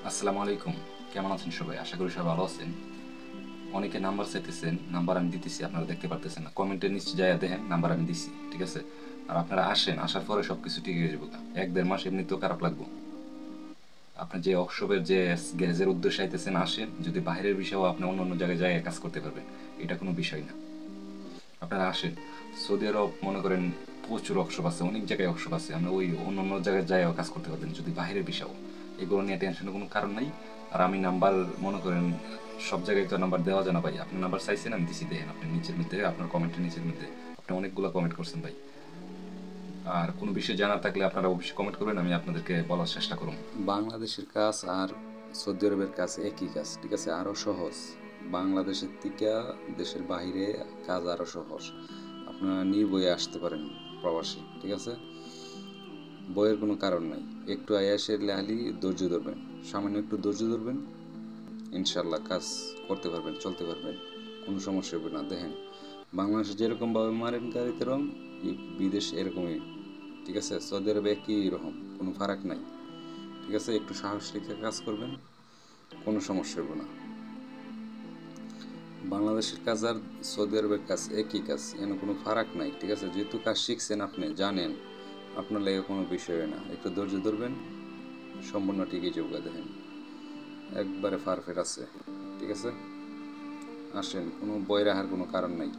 আসসালামু আলাইকুম। কেমন আছেন সবাই? আশা করি সবাই ভালো আছেন। অনেকে নাম্বার চাইতেছেন, নাম্বার আমি দিতেছি, আপনারা দেখতে পারতেছেন না। কমেন্টের নিচে যাইয়া দেখেন নাম্বার আমি দিছি, ঠিক আছে? আর আপনারা আসেন, আসার পরে সব কিছু ঠিক হয়ে যাবো। 1-1.5 মাস এমনিতেও খারাপ লাগবো। আপনি যে ওয়ার্কশপের যে গ্যারেজের উদ্দেশ্যে আইতেছেন আসেন, যদি বাইরের বিষয়েও আপনি অন্য অন্য জায়গায় যাই কাজ করতে পারবেন, এটা কোনো বিষয় না। আপনারা আসেন। সৌদি আরব মনে করেন প্রচুর ওয়ার্কশপ আছে, অনেক জায়গায় ওয়ার্কশপ আছে, আপনি ওই অন্য অন্য জায়গায় যাইও কাজ করতে পারবেন যদি বাইরের বিষয়ও। এগুলো নিয়ে টেনশনের কোনো কারণ নাই। আর আমি নাম্বার মনে করেন সব জায়গায় তো নাম্বার দেওয়া যায় না ভাই। আপনি নাম্বার চাইছেন, আমি দিছি, দেখেন আপনি নিচের মধ্যে, আপনার কমেন্টের নিচের মধ্যে আপনি অনেকগুলো কমেন্ট করছেন ভাই। আর কোনো বিষয় জানার থাকলে আপনারা অবশ্যই কমেন্ট করবেন, আমি আপনাদেরকে বলার চেষ্টা করুন। বাংলাদেশের কাজ আর সৌদি আরবের কাজ একই কাজ, ঠিক আছে? আরও সহজ। বাংলাদেশের থেকে দেশের বাইরে কাজ আরও সহজ। আপনারা নির্ভয়ে আসতে পারেন প্রবাসী, ঠিক আছে? বইয়ের কোনো কারণ নাই। একটু আয়াসে লেহালি ধৈর্য ধরবেন, সামান্য একটু ধৈর্য ধরবেন, ইনশাল্লাহ কাজ করতে পারবেন, চলতে পারবেন, কোনো সমস্যা হবে না। দেখেন, বাংলাদেশে যেরকমভাবে মারেন গাড়িতে রং, বিদেশ এরকমই, ঠিক আছে? সৌদি আরবে একই রকম, কোনো ফারাক নাই, ঠিক আছে? একটু সাহস রেখে কাজ করবেন, কোনো সমস্যা হবে না। বাংলাদেশের কাজ আর সৌদি আরবের কাজ একই কাজ, এখানে কোনো ফারাক নাই, ঠিক আছে? যেহেতু কাজ শিখছেন, আপনি জানেন, আপনার লেগে কোনো বিষয় না। একটু ধৈর্য ধরবেন, সম্পূর্ণ ঠিকই যোগা। দেখেন একবারে পারফেক্ট আছে, ঠিক আছে? আসেন, কোনো বই রাখার কোনো কারণ নাই।